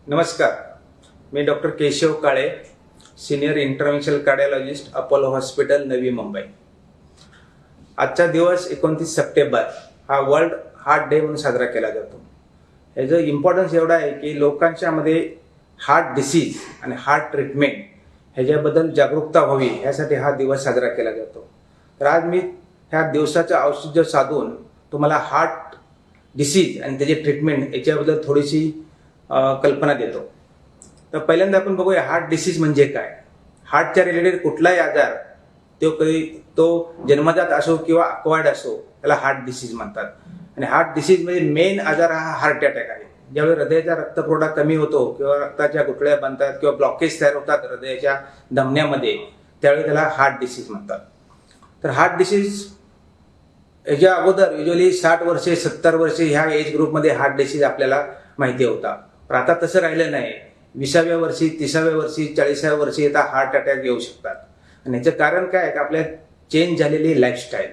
नमस्कार, मी डॉक्टर केशव काळे, senior इंटरव्हेन्शनल cardiologist, Apollo hospital, Navi Mumbai. आजचा दिवस 29 सप्टेंबर हा वर्ल्ड हार्ट डे म्हणून साजरा केला जातो. याचं इम्पॉर्टन्स एवढं आहे की लोकांच्यामध्ये हार्ट डिसीज आणि हार्ट ट्रीटमेंट ह्याच्याबद्दल जागरूकता व्हावी यासाठी हा दिवस साजरा केला जातो. तर आज मी ह्या दिवसाचं औचित्य साधून तुम्हाला हार्ट डिसीज आणि त्याची ट्रीटमेंट याच्याबद्दल थोडीशी कल्पना देतो. तर पहिल्यांदा आपण बघूया हार्ट डिसीज म्हणजे काय. हार्टच्या रिलेटेड कुठलाही आजार तो जन्मजात असो किंवा अक्वायर्ड असो त्याला हार्ट डिसीज म्हणतात. आणि हार्ट डिसीज म्हणजे मेन आजार हा हार्ट अटॅक आहे. ज्यावेळी हृदयाचा रक्तपुरवठा कमी होतो किंवा रक्ताच्या गुठळ्या बनतात किंवा ब्लॉकेज तयार होतात हृदयाच्या धमन्यामध्ये, त्यावेळी त्याला हार्ट डिसीज म्हणतात. तर हार्ट डिसीज याच्या अगोदर युजली 60 वर्षे 70 वर्षे ह्या एज ग्रुपमध्ये हार्ट डिसीज आपल्याला माहिती होता. पण आता तसं राहिलं नाही. 20व्या वर्षी 30व्या वर्षी 40व्या वर्षी आता हार्ट अटॅक येऊ शकतात. आणि याचं कारण काय आहे? आपल्या चेंज झालेली लाईफस्टाईल.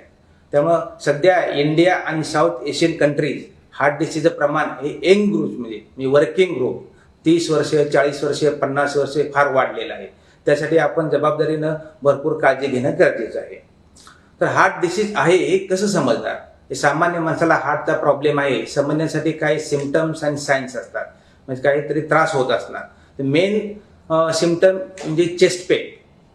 त्यामुळं सध्या इंडिया आणि साऊथ एशियन कंट्रीज हार्ट डिसीजचं प्रमाण हे यंग ग्रुपमध्ये वर्किंग ग्रुप 30 वर्षे 40 वर्षे 50 वर्षे फार वाढलेलं आहे. त्यासाठी आपण जबाबदारीनं भरपूर काळजी घेणं गरजेचं आहे. तर हार्ट डिसीज आहे हे कसं समजणार? हे सामान्य माणसाला हार्टचा प्रॉब्लेम आहे समजण्यासाठी काही सिम्पटम्स आणि सायन्स असतात. म्हणजे काहीतरी त्रास होत असणार. तर मेन सिम्पटम म्हणजे चेस्ट पेन.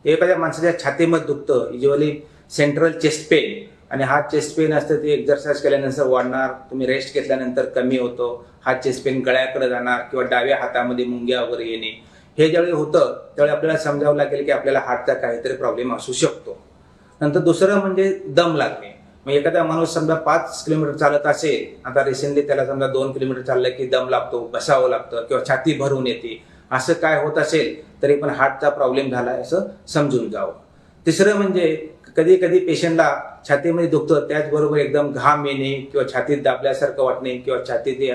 एखाद्या माणसाच्या छातीमध्ये दुखतं, युजली सेंट्रल चेस्ट पेन. आणि हा चेस्ट पेन असतं ते एक्झरसाइज केल्यानंतर वाढणार, तुम्ही रेस्ट घेतल्यानंतर कमी होतो. हा चेस्ट पेन गळ्याकडे जाणार किंवा डाव्या हातामध्ये मुंग्या वगैरे येणे. हे ज्यावेळी होतं त्यावेळी आपल्याला समजावं लागेल की आपल्याला हार्टचा काहीतरी प्रॉब्लेम असू शकतो. नंतर दुसरं म्हणजे दम लागणे. मग एखादा माणूस समजा 5 किलोमीटर चालत असेल, आता रिसेंटली त्याला समजा 2 किलोमीटर चाललं की दम लागतो, बसावं लागतं किंवा छाती भरून येते. असं काय होत असेल तरी पण हार्टचा प्रॉब्लेम झाला असं समजून जावं. तिसरं म्हणजे कधी कधी पेशंटला छातीमध्ये दुखतं, त्याचबरोबर एकदम घाम येणे किंवा छातीत दाबल्यासारखं वाटणे किंवा छातीत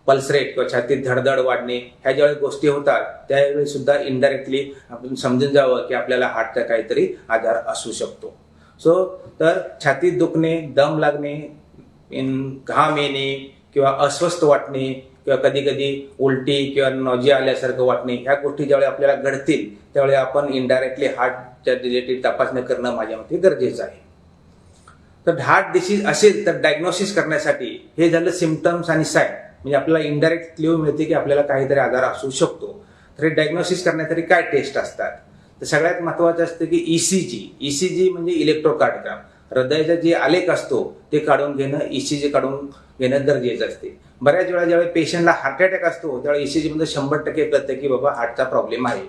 पल्स रेट किंवा छातीत धडधड वाढणे, ह्या ज्यावेळी गोष्टी होतात त्यावेळी सुद्धा इनडायरेक्टली आपण समजून जावं की आपल्याला हार्टचा काहीतरी आजार असू शकतो. तर छातीत दुखणे, दम लागणे, घाम येणे किंवा अस्वस्थ वाटणे किंवा कधी कधी उलटी किंवा नॉजिया आल्यासारखं वाटणे, ह्या गोष्टी ज्यावेळी आपल्याला घडतील त्यावेळी आपण इनडायरेक्टली हार्टच्या रिलेटेड तपासणी करणं माझ्या मते गरजेचं आहे. तर हार्ट डिसीज असेल तर डायग्नोसिस करण्यासाठी हे झालं सिम्पटम्स आणि साईन. म्हणजे आपल्याला इनडायरेक्ट क्ल्यू मिळते की आपल्याला काहीतरी आजार असू शकतो. तर हे डायग्नोसिस करण्यासाठी काय टेस्ट असतात? तर सगळ्यात महत्त्वाचं असतं की ईसीजी म्हणजे इलेक्ट्रोकार्डिओग्राम. हृदयाचा जे आलेख असतो ते काढून घेणं, ईसीजी काढून घेणं गरजेचं असते. बऱ्याच वेळा ज्यावेळी पेशंटला हार्ट अटॅक असतो त्यावेळी ईसीजी मध्ये 100% कळतं की बाबा हार्टचा प्रॉब्लेम आहे.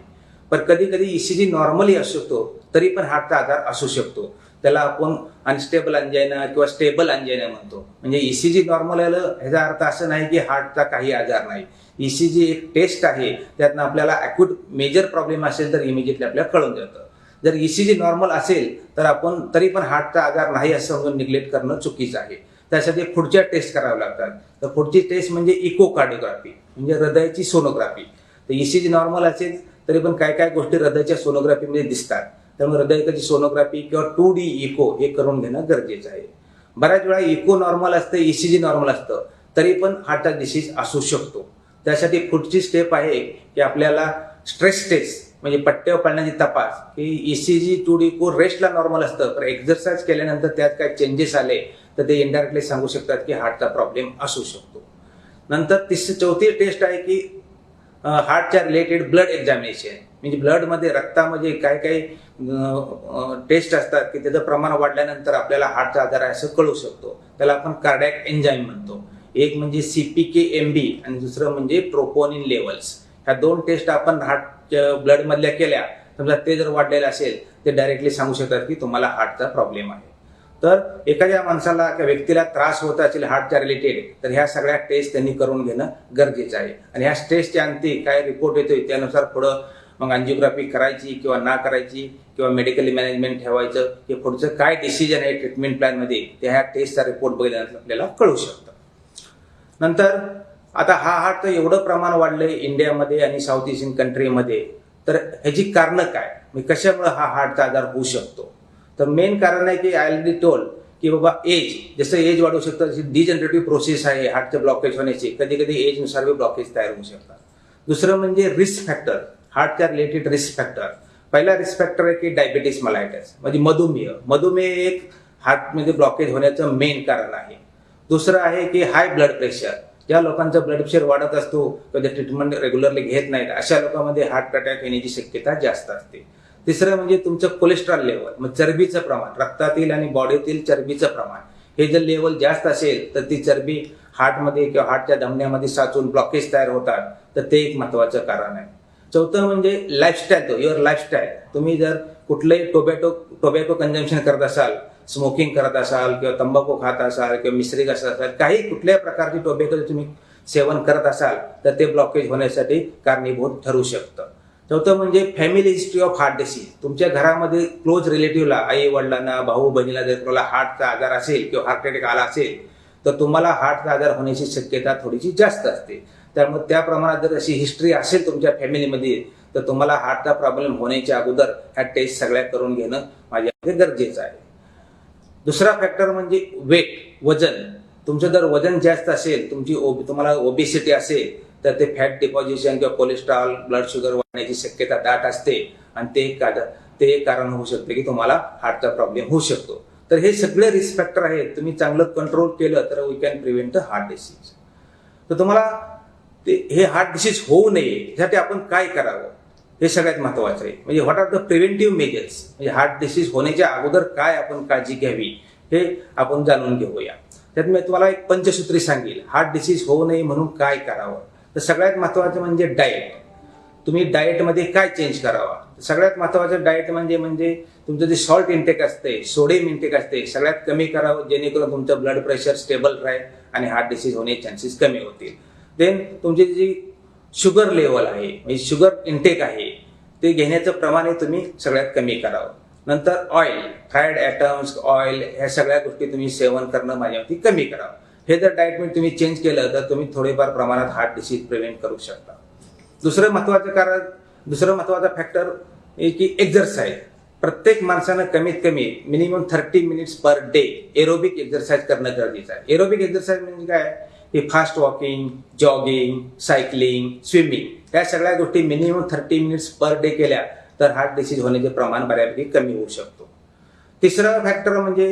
पण कधी कधी ईसीजी नॉर्मली असू शकतो तरी पण हार्टचा आजार असू शकतो. त्याला आपण अनस्टेबल अंजायना किंवा स्टेबल अंजायना म्हणतो. म्हणजे ईसीजी नॉर्मल आलं ह्याचा अर्थ असं नाही की हार्टचा काही आजार नाही. ईसीजी एक टेस्ट आहे, त्यातनं आपल्याला अॅक्यूट मेजर प्रॉब्लेम असेल तर इमिजिएटली आपल्याला कळून जातं. जर ईसीजी नॉर्मल असेल तर आपण तरी पण हार्टचा आजार नाही असं समजून निग्लेक्ट करणं चुकीचं आहे. त्यासाठी पुढच्या टेस्ट कराव्या लागतात. तर पुढची टेस्ट म्हणजे इकोकार्डिओग्राफी म्हणजे हृदयाची सोनोग्राफी. तर ईसीजी नॉर्मल असेल तरी पण काय काय गोष्टी हृदयाच्या सोनोग्राफीमध्ये दिसतात. त्यामुळे हृदयाची सोनोग्राफी किंवा 2D इको हे करून घेणं गरजेचं आहे. बऱ्याच वेळा इको नॉर्मल असतं, ईसीजी नॉर्मल असतं, तरी पण हार्टचा डिसीज असू शकतो. त्यासाठी पुढची स्टेप आहे की आपल्याला स्ट्रेस टेस्ट म्हणजे पट्ट्यावर पडण्याची तपास. की ईसीजी 2D इको रेस्टला नॉर्मल असतं, तर एक्झरसाइज केल्यानंतर त्यात काय चेंजेस आले तर ते इनडायरेक्टली सांगू शकतात की हार्टचा प्रॉब्लेम असू शकतो. नंतर चौथी टेस्ट आहे की हार्टच्या रिलेटेड ब्लड एक्झामिनेशन. म्हणजे ब्लडमध्ये रक्तामध्ये काय काही टेस्ट असतात की त्याचं प्रमाण वाढल्यानंतर आपल्याला हार्टचा आजार आहे असं कळू शकतो. त्याला आपण कार्डियाक एन्झाईम म्हणतो. एक म्हणजे CPK-MB आणि दुसरं म्हणजे ट्रोपोनिन लेवल्स. ह्या 2 टेस्ट आपण हार्टच्या ब्लडमधल्या केल्या, समजा ते जर वाढलेलं असेल ते डायरेक्टली सांगू शकतात की तुम्हाला हार्टचा प्रॉब्लेम आहे. तर एखाद्या माणसाला किंवा व्यक्तीला त्रास होत असेल हार्टच्या रिलेटेड तर ह्या सगळ्या टेस्ट त्यांनी करून घेणं गरजेचं आहे. आणि ह्या टेस्टच्या अंती काय रिपोर्ट येतोय त्यानुसार पुढं मग अँजिओग्राफी करायची किंवा ना करायची किंवा मेडिकली मॅनेजमेंट ठेवायचं हे पुढचं काय डिसिजन आहे ट्रीटमेंट प्लॅनमध्ये ते ह्या टेस्टचा रिपोर्ट बघितल्यानंतर आपल्याला कळू शकतं. नंतर आता हार्टचं एवढं प्रमाण वाढलंय इंडियामध्ये आणि साऊथ एशियन कंट्रीमध्ये, तर ह्याची कारणं काय? म्हणजे कशामुळे हा हार्टचा आजार होऊ शकतो? तर मेन कारण आहे की आय ऑलरेडी टोल्ड की बाबा एज, जसं एज वाढू शकतं तशी डिजनरेटिव्ह प्रोसेस आहे हार्टचं ब्लॉकेज होण्याची. कधी कधी एजनुसार बी ब्लॉकेज तयार होऊ शकतात. दुसरं म्हणजे रिस्क फॅक्टर, हार्टच्या रिलेटेड रिस्क फॅक्टर. पहिला रिस्क फॅक्टर आहे की डायबिटीस मलायटिस म्हणजे मधुमेह. मधुमेह एक हार्टमध्ये ब्लॉकेज होण्याचं मेन कारण आहे. दुसरं आहे की हाय ब्लड प्रेशर. ज्या लोकांचा ब्लड प्रेशर वाढत असतो कधी ट्रीटमेंट रेग्युलरली घेत नाहीत अशा लोकांमध्ये हार्ट अटॅक येण्याची शक्यता जास्त असते. तिसरं म्हणजे तुमचं कोलेस्ट्रॉल लेवल, मग चरबीचं प्रमाण, रक्तातील आणि बॉडीतील चरबीचं प्रमाण हे जर लेवल जास्त असेल तर ती चरबी हार्टमध्ये किंवा हार्टच्या धमन्यामध्ये साचून ब्लॉकेज तयार होतात, तर ते एक महत्वाचं कारण आहे. चौथं म्हणजे लाईफस्टाईल, युअर लाईफस्टाईल. तुम्ही जर कुठलंही टोबॅको कंझम्पशन करत असाल, स्मोकिंग करत असाल किंवा तंबाखू खात असाल किंवा मिश्री करत असाल, काही कुठल्याही प्रकारची टोबॅको तुम्ही सेवन करत असाल तर ते ब्लॉकेज होण्यासाठी कारणीभूत ठरू शकतं. चौथं म्हणजे family history of heart disease. तुमच्या घरामध्ये क्लोज रिलेटिव्हला, आई वडिलांना, भाऊ बहिणीला जर तुम्हाला हार्टचा आजार असेल किंवा हार्ट अटॅक आला असेल तर तुम्हाला हार्टचा आजार होण्याची शक्यता थोडीशी जास्त असते. त्यामुळे त्या प्रमाणात जर अशी हिस्ट्री असेल तुमच्या फॅमिलीमध्ये तर तुम्हाला हार्टचा प्रॉब्लेम होण्याच्या अगोदर ह्या टेस्ट सगळ्या करून घेणं माझ्या गरजेचं आहे. दुसरा फॅक्टर म्हणजे वेट, वजन. तुमचं जर वजन जास्त असेल, तुम्हाला ओबेसिटी असेल तर ते फॅट डिपॉझिशन किंवा कोलेस्ट्रॉल, ब्लड शुगर वाढण्याची शक्यता दाट असते आणि ते एक कारण होऊ शकते की तुम्हाला हार्टचा प्रॉब्लेम होऊ शकतो. तर हे सगळे रिस्क फॅक्टर आहेत. तुम्ही चांगलं कंट्रोल केलं तर we can prevent the heart disease. तर तुम्हाला हे हार्ट डिसीज होऊ नये यासाठी आपण काय करावं हे सगळ्यात महत्वाचं आहे. म्हणजे what are the preventive measures, म्हणजे हार्ट डिसीज होण्याच्या अगोदर काय आपण काळजी घ्यावी हे आपण जाणून घेऊया. त्यात मी तुम्हाला एक पंचसूत्री सांगेल, हार्ट डिसीज होऊ नये म्हणून काय करावं. तर सगळ्यात महत्वाचं म्हणजे डाएट. तुम्ही डाएटमध्ये काय चेंज करावा. सगळ्यात महत्वाचं डाएट म्हणजे तुमचं जे सॉल्ट इंटेक असते, सोडियम इंटेक असते, सगळ्यात कमी करावं, जेणेकरून तुमचं ब्लड प्रेशर स्टेबल राहील आणि हार्ट डिसीज होण्याचे चान्सेस कमी होतील. देन तुमची जी शुगर लेवल आहे, म्हणजे शुगर इंटेक आहे, ते घेण्याचं प्रमाण तुम्ही सगळ्यात कमी करावं. नंतर ऑइल, फ्राईड ॲटम्स, ऑइल, ह्या सगळ्या गोष्टी तुम्ही सेवन करणं माझ्यावरती कमी करावं. हे जर डाएटमध्ये तुम्ही चेंज केलं तर तुम्ही थोडेफार प्रमाणात हार्ट डिसीज प्रिव्हेंट करू शकता. दुसरं महत्वाचं फॅक्टर आहे की एक्झरसाइज. प्रत्येक माणसानं कमीत कमी minimum 30 minutes per day aerobic exercise करणं गरजेचं आहे. एरोबिक एक्झरसाइज म्हणजे काय की fast walking, jogging, cycling, swimming या सगळ्या गोष्टी मिनिमम 30 मिनिट्स पर डे केल्या तर हार्ट डिसीज होण्याचे प्रमाण बऱ्यापैकी कमी होऊ शकतो. तिसरं फॅक्टर म्हणजे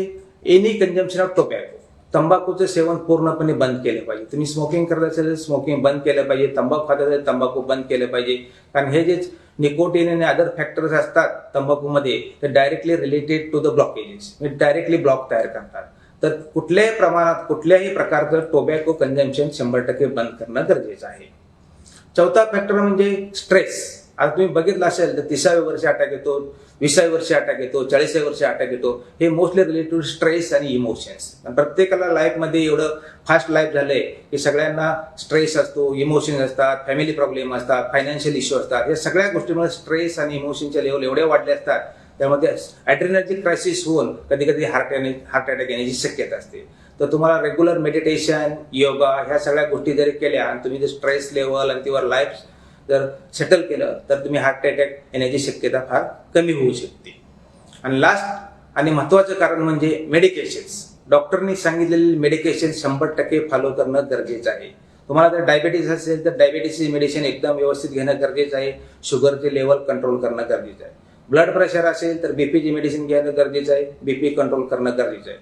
एनी कंझम्पशन ऑफ टोबॅको. तंबाखूचं सेवन पूर्णपणे बंद केलं पाहिजे. तुम्ही स्मोकिंग करत असेल तर स्मोकिंग बंद केलं पाहिजे, तंबाखू खात असेल तंबाखू बंद केलं पाहिजे. कारण हे जे निकोटीन आणि अदर फॅक्टर्स असतात तंबाखूमध्ये ते directly related to the blockages, म्हणजे डायरेक्टली ब्लॉक तयार करतात. तर कुठल्याही प्रमाणात कुठल्याही प्रकारचं टोबॅको कंझम्पशन 100% बंद करणं गरजेचं आहे. चौथा फॅक्टर म्हणजे स्ट्रेस. आज तुम्ही बघितलं असेल तर 30व्या वर्षी अटॅक येतो, 20व्या वर्षी अटॅक येतो, 40व्या वर्षी अटॅक येतो. हे मोस्टली रिलेटेड टू स्ट्रेस आणि इमोशन्स. प्रत्येकाला लाईफमध्ये एवढं फास्ट लाईफ झालंय की सगळ्यांना स्ट्रेस असतो, इमोशन्स असतात, फॅमिली प्रॉब्लेम असतात, फायनान्शियल इश्यू असतात. या सगळ्या गोष्टीमुळे स्ट्रेस आणि इमोशनचे लेवल एवढे वाढले असतात त्यामध्ये ॲड्रेनालिनची क्रायसिस होऊन कधी कधी हार्ट अटॅक येण्याची शक्यता असते. तर तुम्हाला रेग्युलर मेडिटेशन, योगा ह्या सगळ्या गोष्टी जरी केल्या आणि तुम्ही जर स्ट्रेस लेवल आणि तिवर लाईफ जर सेटल केलं तर तुम्ही हार्ट अटॅक येण्याची शक्यता फार कमी होऊ शकते. आणि लास्ट आणि महत्वाचं कारण म्हणजे मेडिकेशन्स. डॉक्टरनी सांगितलेली मेडिकेशन 100% फॉलो करणं गरजेचं आहे. तुम्हाला जर डायबिटीस असेल तर डायबिटीसची मेडिसिन एकदम व्यवस्थित घेणं गरजेचं आहे. शुगरचे लेवल कंट्रोल करणं गरजेचं आहे. ब्लड प्रेशर असेल तर बीपीची मेडिसिन घेणं गरजेचं आहे. बीपी कंट्रोल करणं गरजेचं आहे.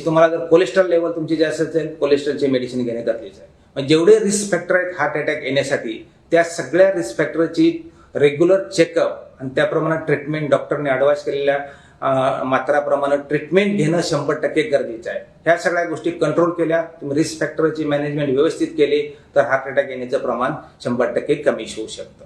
तुम्हाला जर कोलेस्ट्रॉल लेवल तुमची जास्त असेल कोलेस्ट्रॉलची मेडिसिन घेणं गरजेचं आहे. म्हणजे जेवढे रिस्क फॅक्टर आहेत हार्ट अटॅक येण्यासाठी त्या सगळ्या रिस्क फॅक्टरची रेग्युलर चेकअप आणि त्याप्रमाणे ट्रीटमेंट, डॉक्टरने ॲडवाइस केलेल्या मात्राप्रमाणे ट्रीटमेंट घेणं 100% गरजेचं आहे. ह्या सगळ्या गोष्टी कंट्रोल केल्या, तुम्ही रिस्क फॅक्टरची मॅनेजमेंट व्यवस्थित केली तर हार्ट अटॅक येण्याचं प्रमाण 100% कमी होऊ शकतं.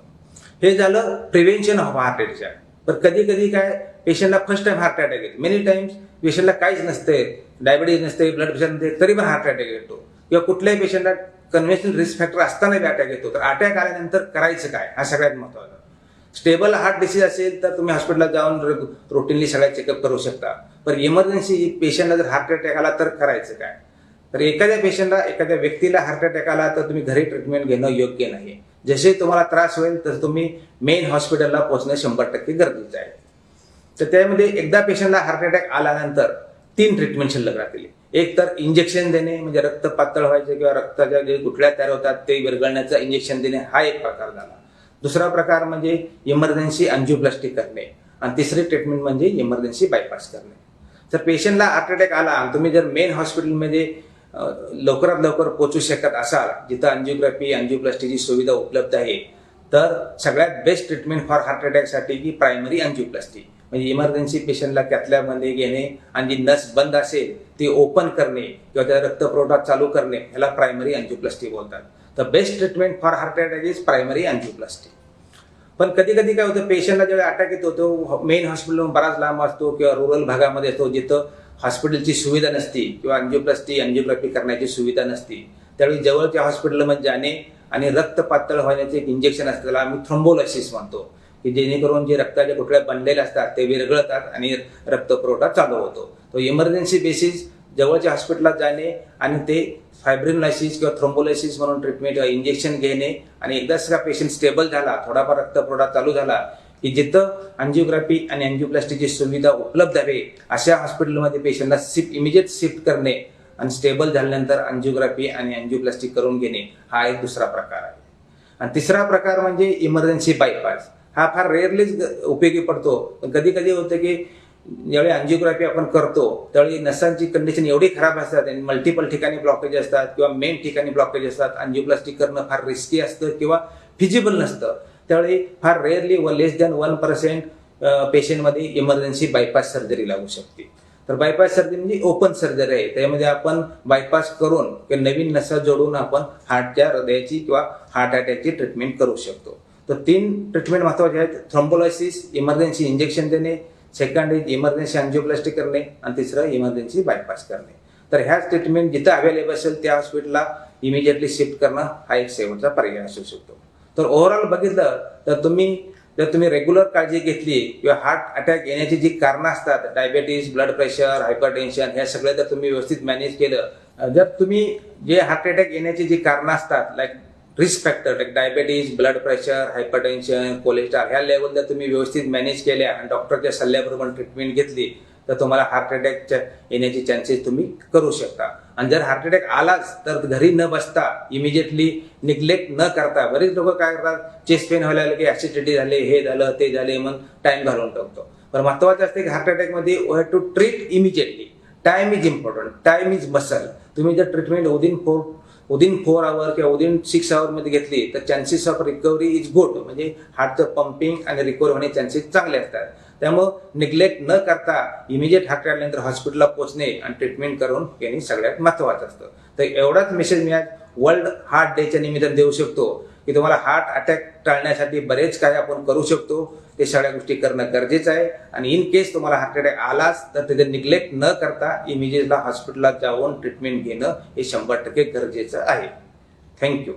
हे झालं प्रिव्हेन्शन ऑफ हार्ट अटॅक. पण कधी कधी काय पेशंटला फर्स्ट टाइम हार्ट अटॅक येतो. मेनी टाइम्स पेशंटला काहीच नसते, डायबिटीज नसते, ब्लड प्रेशर नसते, तरी पण हार्ट अटॅक येतो. किंवा कुठल्याही पेशंटला कन्व्हेन्शनल रिस्क फॅक्टर असताना अटॅक येतो. तर अटॅक आल्यानंतर करायचं काय हा सगळ्यात महत्त्वाचा. स्टेबल हार्ट डिसीज असेल तर तुम्ही हॉस्पिटलला जाऊन रुटीनली सगळ्या चेकअप करू शकता. पण इमर्जन्सी पेशंटला जर हार्ट अटॅक आला तर करायचं काय. तर एखाद्या व्यक्तीला हार्ट अटॅक आला तर तुम्ही घरी ट्रीटमेंट घेणं योग्य नाही. जसे तुम्हाला त्रास होईल तर तुम्ही मेन हॉस्पिटलला पोहोचणं 100% गरजेचं आहे. तर त्यामध्ये एकदा पेशंटला हार्ट अटॅक आल्यानंतर 3 ट्रीटमेंट शिल्लक राहतील. एक तर इंजेक्शन देणे म्हणजे रक्त पातळ व्हायचे किंवा रक्ताच्या जे गुठळ्या तयार होतात ते विरघळण्याचं इंजेक्शन देणे हा एक प्रकार झाला. दुसरा प्रकार म्हणजे इमर्जन्सी अँजिओप्लास्टी करणे आणि तिसरी ट्रीटमेंट म्हणजे इमर्जन्सी बायपास करणे. जर पेशंटला हार्ट अटॅक आला आणि तुम्ही जर मेन हॉस्पिटलमध्ये लवकरात लवकर पोहोचू शकत असाल जिथं अँजिओग्राफी अँजिओप्लास्टीची सुविधा उपलब्ध आहे तर सगळ्यात बेस्ट ट्रीटमेंट फॉर हार्ट अटॅकसाठी की प्रायमरी अँजिओप्लास्टी म्हणजे इमर्जन्सी पेशंटला कॅथलॅबमध्ये घेणे आणि जी नस बंद असेल ती ओपन करणे किंवा त्या रक्तपुरवठा चालू करणे ह्याला प्रायमरी अँजिओप्लास्टी बोलतात. तर best treatment for heart attack is primary angioplasty. पण कधी कधी काय होतं पेशंटला जेव्हा अटॅक येतो तो मेन हॉस्पिटल बराच लांब असतो किंवा रुरल भागामध्ये असतो जिथं हॉस्पिटलची सुविधा नसती किंवा अँजिओप्लास्टी अँजिओग्राफी करण्याची सुविधा नसती. त्यावेळी जवळच्या हॉस्पिटलमध्ये जाणे आणि रक्त पातळ होण्याचे एक इंजेक्शन असतं त्याला आम्ही थ्रोम्बोलायसिस म्हणतो की जेणेकरून जे रक्ताच्या गुठळ्या बनलेल्या असतात ते विरघळतात आणि रक्तपुरवठा चालू होतो. तो इमर्जन्सी बेसिस जवळच्या हॉस्पिटलला जाणे आणि ते फायब्रिनोलायसिस किंवा थ्रोम्बोलायसिस म्हणून ट्रीटमेंट इंजेक्शन घेणे आणि एकदाच का पेशंट स्टेबल झाला थोडाफार रक्तपुरवठा चालू झाला की जिथं अँजिओग्राफी आणि अँजिओप्लास्टीची सुविधा उपलब्ध आहे अशा हॉस्पिटलमध्ये पेशंटला इमिजिएट शिफ्ट करणे आणि स्टेबल झाल्यानंतर अँजिओग्राफी आणि अँजिओप्लास्टी करून घेणे हा एक दुसरा प्रकार आहे. आणि तिसरा प्रकार म्हणजे इमर्जन्सी बायपास. हा फार रेअरलीच उपयोगी पडतो. पण कधी कधी होतं की ज्यावेळी अँजिओग्राफी आपण करतो त्यावेळी नसांची कंडिशन एवढी खराब असतात आणि मल्टिपल ठिकाणी ब्लॉकेज असतात किंवा मेन ठिकाणी ब्लॉकेज असतात. अँजिओप्लास्टी करणं फार रिस्की असतं किंवा फिजिबल नसतं. त्यावेळी फार रेअरली लेस दॅन 1% पेशंटमध्ये इमर्जन्सी बायपास सर्जरी लागू शकते. तर बायपास सर्जरी म्हणजे ओपन सर्जरी आहे. त्यामध्ये आपण बायपास करून नवीन नसा जोडून आपण हार्टच्या हृदयाची किंवा हार्ट अटॅकची ट्रीटमेंट करू शकतो. तर 3 ट्रीटमेंट महत्वाचे आहेत. थ्रोम्बोलायसिस इमर्जन्सी इंजेक्शन देणे, सेकंड इज इमर्जन्सी अँजिओप्लास्टी करणे आणि तिसरं इमर्जन्सी बायपास करणे. तर ह्याच ट्रीटमेंट जिथं अवेलेबल असेल त्या हॉस्पिटलला इमिजिएटली शिफ्ट करणं हा एक शेवटचा पर्याय असू शकतो. तर ओव्हरऑल बघितलं तर जर तुम्ही रेग्युलर काळजी घेतली किंवा हार्ट अटॅक येण्याची जी कारणं असतात डायबेटीस ब्लड प्रेशर हायपरटेन्शन हे सगळं जर तुम्ही व्यवस्थित मॅनेज केलं जर तुम्ही जे हार्ट अटॅक येण्याची जी कारणं असतात like risk factor like diabetes blood pressure hypertension cholesterol ह्या लेवल जर तुम्ही व्यवस्थित मॅनेज केल्या आणि डॉक्टरच्या सल्ल्याबरोबर ट्रीटमेंट घेतली तर तुम्हाला हार्ट अटॅकच्या येण्याचे चान्सेस तुम्ही करू शकता. आणि जर हार्ट अटॅक आलाच तर घरी न बसता इमिजिएटली निग्लेक्ट न करता बरेच लोक काय करतात चेस्ट पेन व्हायला लागले की ऍसिडिटी झाले हे झालं ते झाले म्हणून टाइम घालवून टाकतो. पण महत्वाचं असते की हार्ट अटॅकमध्ये we have to treat immediately. Time is important. Time is muscle. तुम्ही जर ट्रीटमेंट विदिन 4 आवर किंवा विदिन 6 आवर घेतली तर chances of recovery is good. म्हणजे हार्टचं पंपिंग आणि रिकव्हर होण्याचे चान्सेस चांगले असतात. त्यामुळे निग्लेक्ट न करता इमिजिएट हार्ट आल्यानंतर हॉस्पिटलला पोहोचणे आणि ट्रीटमेंट करून घेणे सगळ्यात महत्वाचं असतं. तर एवढाच मेसेज मी आज वर्ल्ड हार्ट डेच्या निमित्ताने देऊ शकतो की तुम्हाला हार्ट अटॅक टाळण्यासाठी बरेच काही आपण करू शकतो. ते सगळ्या गोष्टी करणं गरजेचं आहे. आणि इन केस तुम्हाला हार्ट अटॅक आलाच तर तिथे निग्लेक्ट न करता इमिजिएटला हॉस्पिटलला जाऊन ट्रीटमेंट घेणं हे 100% गरजेचं आहे. थँक्यू.